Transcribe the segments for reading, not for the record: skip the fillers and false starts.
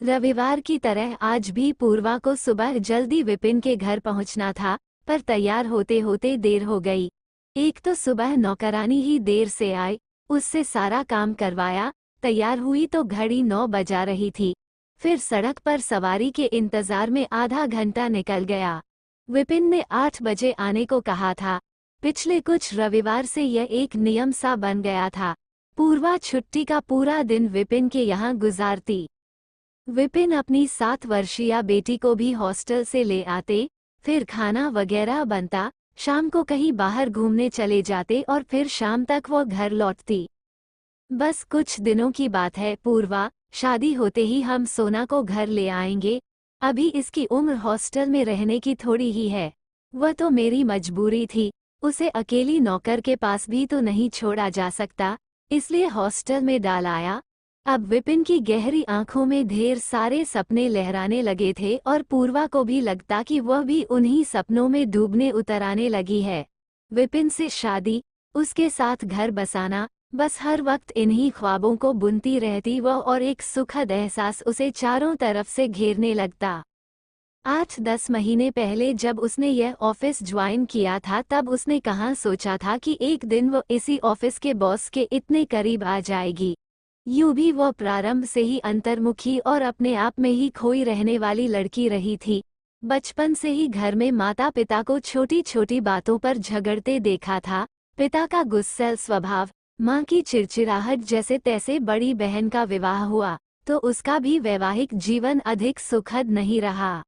रविवार की तरह आज भी पूर्वा को सुबह जल्दी विपिन के घर पहुंचना था, पर तैयार होते होते देर हो गई। एक तो सुबह नौकरानी ही देर से आई, उससे सारा काम करवाया, तैयार हुई तो घड़ी 9 बजा रही थी। फिर सड़क पर सवारी के इंतजार में आधा घंटा निकल गया। विपिन ने 8 बजे आने को कहा था। पिछले कुछ रविवार से यह एक नियम सा बन गया था। पूर्वा छुट्टी का पूरा दिन विपिन के यहाँ गुजारती। विपिन अपनी 7 वर्षीय बेटी को भी हॉस्टल से ले आते, फिर खाना वगैरह बनता, शाम को कहीं बाहर घूमने चले जाते और फिर शाम तक वो घर लौटती। बस कुछ दिनों की बात है पूर्वा, शादी होते ही हम सोना को घर ले आएंगे। अभी इसकी उम्र हॉस्टल में रहने की थोड़ी ही है। वह तो मेरी मजबूरी थी, उसे अकेली नौकर के पास भी तो नहीं छोड़ा जा सकता, इसलिए हॉस्टल में डाल आया। अब विपिन की गहरी आंखों में ढेर सारे सपने लहराने लगे थे और पूर्वा को भी लगता कि वह भी उन्हीं सपनों में डूबने उतराने लगी है। विपिन से शादी, उसके साथ घर बसाना, बस हर वक्त इन्हीं ख्वाबों को बुनती रहती वह और एक सुखद एहसास उसे चारों तरफ से घेरने लगता। 8-10 महीने पहले जब उसने यह ऑफिस ज्वाइन किया था तब उसने कहाँ सोचा था कि एक दिन वो इसी ऑफिस के बॉस के इतने करीब आ जाएगी। यूं भी वह प्रारंभ से ही अंतर्मुखी और अपने आप में ही खोई रहने वाली लड़की रही थी। बचपन से ही घर में माता पिता को छोटी छोटी बातों पर झगड़ते देखा था। पिता का गुस्सैल स्वभाव, माँ की चिड़चिड़ाहट, जैसे तैसे बड़ी बहन का विवाह हुआ तो उसका भी वैवाहिक जीवन अधिक सुखद नहीं रहा।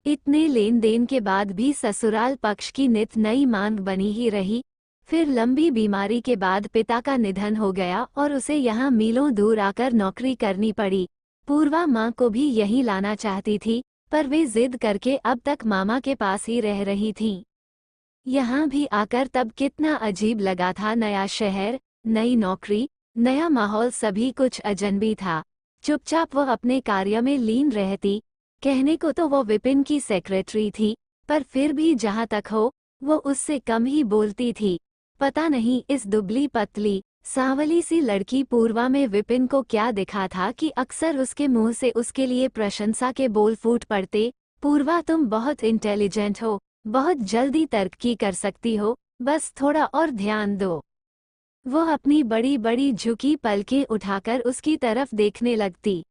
इतने लेन देन के बाद भी ससुराल पक्ष की नित नई मांग बनी ही रही। फिर लंबी बीमारी के बाद पिता का निधन हो गया और उसे यहाँ मीलों दूर आकर नौकरी करनी पड़ी। पूर्वा माँ को भी यहीं लाना चाहती थी, पर वे जिद करके अब तक मामा के पास ही रह रही थीं। यहाँ भी आकर तब कितना अजीब लगा था। नया शहर, नई नौकरी, नया माहौल, सभी कुछ अजनबी था। चुपचाप वह अपने कार्य में लीन रहती। कहने को तो वो विपिन की सेक्रेटरी थी, पर फिर भी जहाँ तक हो वो उससे कम ही बोलती थी। पता नहीं इस दुबली पतली सांवली सी लड़की पूर्वा में विपिन को क्या दिखा था कि अक्सर उसके मुंह से उसके लिए प्रशंसा के बोल फूट पड़ते। पूर्वा, तुम बहुत इंटेलिजेंट हो, बहुत जल्दी तरक्की कर सकती हो, बस थोड़ा और ध्यान दो। वो अपनी बड़ी बड़ी झुकी पलकें उठाकर उसकी तरफ देखने लगती।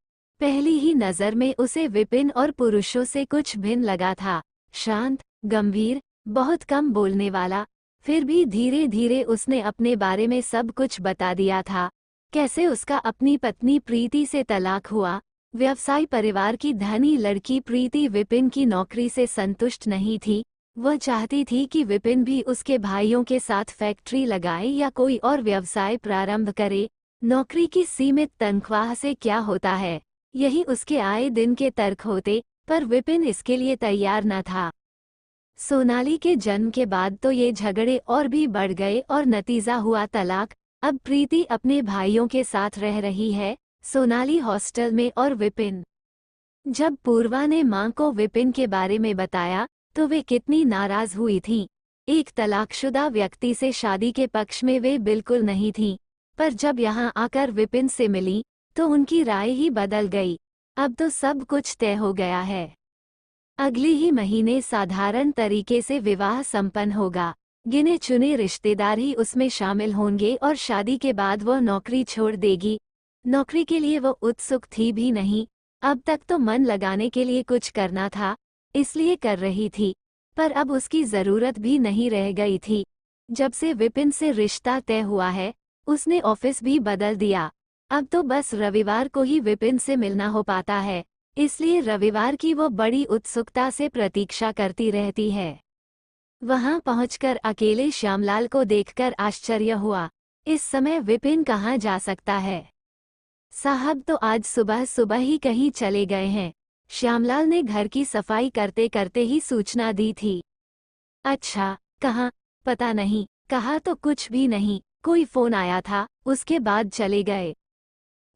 पहली ही नज़र में उसे विपिन और पुरुषों से कुछ भिन्न लगा था। शांत, गंभीर, बहुत कम बोलने वाला। फिर भी धीरे धीरे उसने अपने बारे में सब कुछ बता दिया था। कैसे उसका अपनी पत्नी प्रीति से तलाक हुआ। व्यवसायी परिवार की धनी लड़की प्रीति विपिन की नौकरी से संतुष्ट नहीं थी। वह चाहती थी कि विपिन भी उसके भाइयों के साथ फैक्ट्री लगाए या कोई और व्यवसाय प्रारंभ करे। नौकरी की सीमित तनख्वाह से क्या होता है, यही उसके आए दिन के तर्क होते, पर विपिन इसके लिए तैयार न था। सोनाली के जन्म के बाद तो ये झगड़े और भी बढ़ गए और नतीजा हुआ तलाक। अब प्रीति अपने भाइयों के साथ रह रही है, सोनाली हॉस्टल में और विपिन। जब पूर्वा ने मां को विपिन के बारे में बताया तो वे कितनी नाराज हुई थीं। एक तलाकशुदा व्यक्ति से शादी के पक्ष में वे बिल्कुल नहीं थीं, पर जब यहाँ आकर विपिन से मिली तो उनकी राय ही बदल गई। अब तो सब कुछ तय हो गया है। अगले ही महीने साधारण तरीके से विवाह संपन्न होगा। गिने चुने रिश्तेदार ही उसमें शामिल होंगे और शादी के बाद वह नौकरी छोड़ देगी। नौकरी के लिए वो उत्सुक थी भी नहीं। अब तक तो मन लगाने के लिए कुछ करना था, इसलिए कर रही थी, पर अब उसकी जरूरत भी नहीं रह गई थी। जब से विपिन से रिश्ता तय हुआ है, उसने ऑफिस भी बदल दिया। अब तो बस रविवार को ही विपिन से मिलना हो पाता है, इसलिए रविवार की वो बड़ी उत्सुकता से प्रतीक्षा करती रहती है। वहां पहुंचकर अकेले श्यामलाल को देखकर आश्चर्य हुआ। इस समय विपिन कहाँ जा सकता है? साहब तो आज सुबह सुबह ही कहीं चले गए हैं, श्यामलाल ने घर की सफाई करते करते ही सूचना दी थी। अच्छा, कहाँ? पता नहीं, कहा तो कुछ भी नहीं, कोई फोन आया था, उसके बाद चले गए।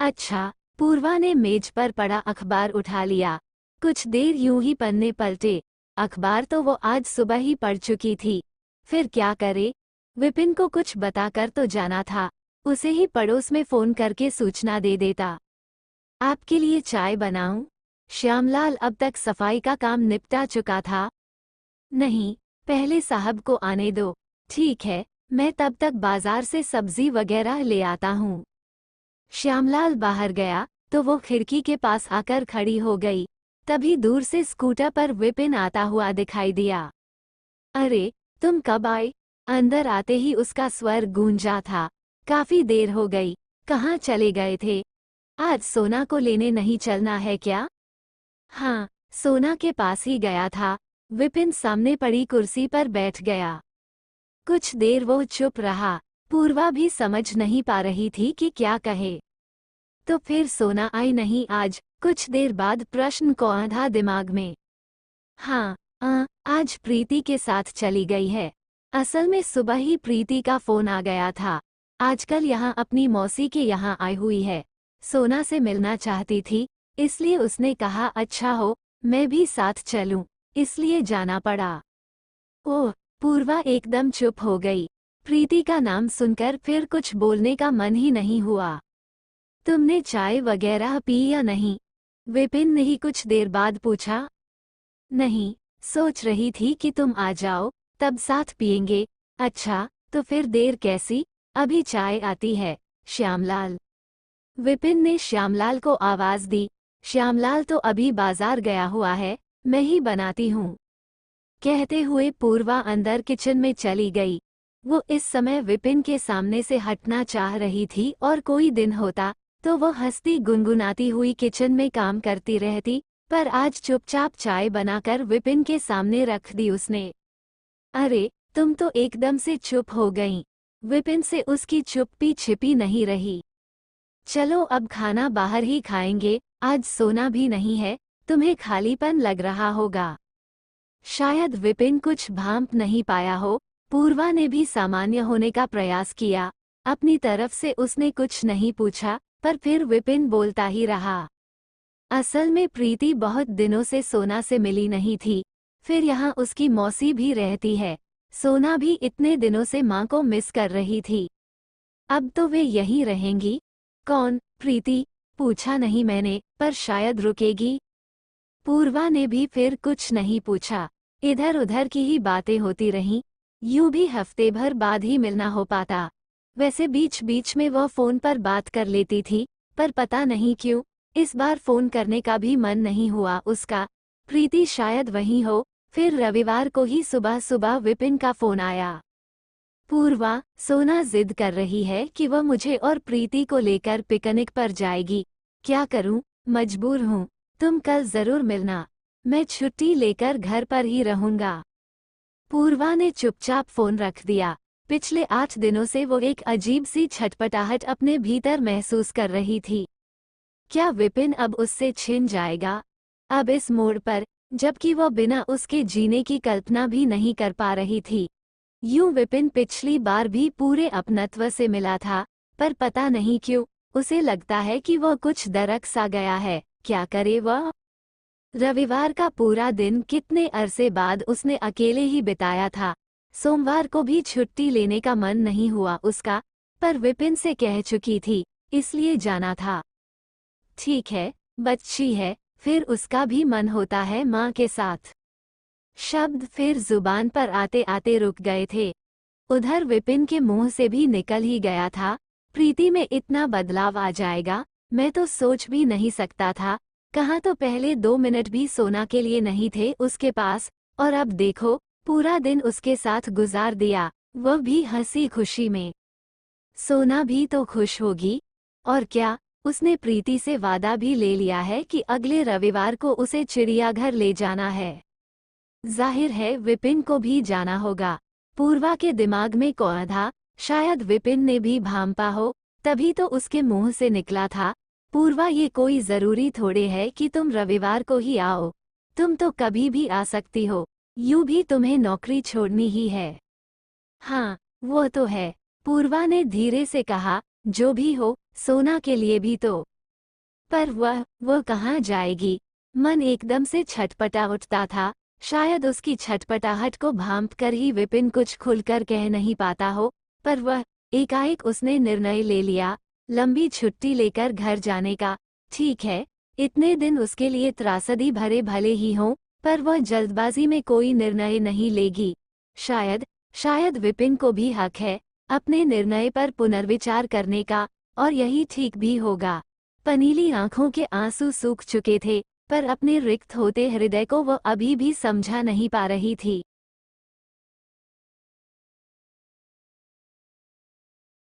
अच्छा। पूर्वा ने मेज पर पड़ा अखबार उठा लिया। कुछ देर यूं ही पन्ने पलटे। अखबार तो वो आज सुबह ही पढ़ चुकी थी। फिर क्या करे? विपिन को कुछ बताकर तो जाना था, उसे ही पड़ोस में फोन करके सूचना दे देता। आपके लिए चाय बनाऊं? श्यामलाल अब तक सफाई का काम निपटा चुका था। नहीं, पहले साहब को आने दो। ठीक है, मैं तब तक बाजार से सब्जी वगैरह ले आता हूँ। श्यामलाल बाहर गया तो वो खिड़की के पास आकर खड़ी हो गई। तभी दूर से स्कूटर पर विपिन आता हुआ दिखाई दिया। अरे, तुम कब आए? अंदर आते ही उसका स्वर गूंजा था। काफी देर हो गई, कहाँ चले गए थे? आज सोना को लेने नहीं चलना है क्या? हाँ, सोना के पास ही गया था। विपिन सामने पड़ी कुर्सी पर बैठ गया। कुछ देर वो चुप रहा। पूर्वा भी समझ नहीं पा रही थी कि क्या कहे। तो फिर सोना आई नहीं आज? कुछ देर बाद प्रश्न को आधा दिमाग में। हाँ, आज प्रीति के साथ चली गई है। असल में सुबह ही प्रीति का फोन आ गया था। आजकल यहाँ अपनी मौसी के यहाँ आई हुई है। सोना से मिलना चाहती थी, इसलिए उसने कहा अच्छा हो, मैं भी साथ चलूं, इसलिए जाना पड़ा। ओह, पूर्वा एकदम चुप हो गई। प्रीति का नाम सुनकर फिर कुछ बोलने का मन ही नहीं हुआ। तुमने चाय वगैरह पी या नहीं? विपिन ने ही कुछ देर बाद पूछा। नहीं, सोच रही थी कि तुम आ जाओ, तब साथ पिएंगे। अच्छा, तो फिर देर कैसी? अभी चाय आती है। श्यामलाल। विपिन ने श्यामलाल को आवाज दी। श्यामलाल तो अभी बाजार गया हुआ है, मैं ही बनाती हूँ। कहते हुए पूर्वा अंदर किचन में चली गई। वो इस समय विपिन के सामने से हटना चाह रही थी और कोई दिन होता तो वो हंसती गुनगुनाती हुई किचन में काम करती रहती, पर आज चुपचाप चाय बनाकर विपिन के सामने रख दी उसने। अरे, तुम तो एकदम से चुप हो गईं। विपिन से उसकी चुप्पी छिपी नहीं रही। चलो अब खाना बाहर ही खाएंगे, आज सोना भी नहीं है, तुम्हें खालीपन लग रहा होगा। शायद विपिन कुछ भांप नहीं पाया हो। पूर्वा ने भी सामान्य होने का प्रयास किया। अपनी तरफ से उसने कुछ नहीं पूछा, पर फिर विपिन बोलता ही रहा। असल में प्रीति बहुत दिनों से सोना से मिली नहीं थी। फिर यहाँ उसकी मौसी भी रहती है। सोना भी इतने दिनों से माँ को मिस कर रही थी। अब तो वे यहीं रहेंगी। कौन, प्रीति? पूछा नहीं मैंने, पर शायद रुकेगी। पूर्वा ने भी फिर कुछ नहीं पूछा। इधर उधर की ही बातें होती रहीं। यूं भी हफ्ते भर बाद ही मिलना हो पाता। वैसे बीच बीच में वह फोन पर बात कर लेती थी, पर पता नहीं क्यों इस बार फोन करने का भी मन नहीं हुआ उसका। प्रीति शायद वहीं हो। फिर रविवार को ही सुबह सुबह विपिन का फोन आया। पूर्वा, सोना जिद कर रही है कि वह मुझे और प्रीति को लेकर पिकनिक पर जाएगी। क्या करूं, मजबूर हूं। तुम कल जरूर मिलना, मैं छुट्टी लेकर घर पर ही रहूंगा। पूर्वा ने चुपचाप फोन रख दिया। पिछले 8 दिनों से वो एक अजीब सी छटपटाहट अपने भीतर महसूस कर रही थी। क्या विपिन अब उससे छिन जाएगा? अब इस मोड़ पर, जबकि वह बिना उसके जीने की कल्पना भी नहीं कर पा रही थी। यूं विपिन पिछली बार भी पूरे अपनत्व से मिला था, पर पता नहीं क्यों उसे लगता है कि वह कुछ दरक सा गया है। क्या करे वह? रविवार का पूरा दिन कितने अरसे बाद उसने अकेले ही बिताया था। सोमवार को भी छुट्टी लेने का मन नहीं हुआ उसका, पर विपिन से कह चुकी थी, इसलिए जाना था। ठीक है, बच्ची है, फिर उसका भी मन होता है माँ के साथ। शब्द फिर जुबान पर आते आते रुक गए थे। उधर विपिन के मुंह से भी निकल ही गया था, प्रीति में इतना बदलाव आ जाएगा, मैं तो सोच भी नहीं सकता था। कहाँ तो पहले 2 मिनट भी सोना के लिए नहीं थे उसके पास, और अब देखो पूरा दिन उसके साथ गुजार दिया, वह भी हंसी खुशी में। सोना भी तो खुश होगी। और क्या, उसने प्रीति से वादा भी ले लिया है कि अगले रविवार को उसे चिड़ियाघर ले जाना है। जाहिर है विपिन को भी जाना होगा। पूर्वा के दिमाग में कौन था, शायद विपिन ने भी भांपा हो, तभी तो उसके मुंह से निकला था, पूर्वा ये कोई जरूरी थोड़े है कि तुम रविवार को ही आओ, तुम तो कभी भी आ सकती हो, यूं भी तुम्हें नौकरी छोड़नी ही है। हाँ, वो तो है, पूर्वा ने धीरे से कहा, जो भी हो, सोना के लिए भी तो। पर वह कहाँ जाएगी? मन एकदम से छटपटा उठता था। शायद उसकी छटपटाहट को भांप कर ही विपिन कुछ खुलकर कह नहीं पाता हो, पर वह एकाएक उसने निर्णय ले लिया, लंबी छुट्टी लेकर घर जाने का। ठीक है, इतने दिन उसके लिए त्रासदी भरे भले ही हों, पर वह जल्दबाजी में कोई निर्णय नहीं लेगी। शायद विपिन को भी हक है अपने निर्णय पर पुनर्विचार करने का, और यही ठीक भी होगा। पनीली आंखों के आंसू सूख चुके थे, पर अपने रिक्त होते हृदय को वह अभी भी समझा नहीं पा रही थी।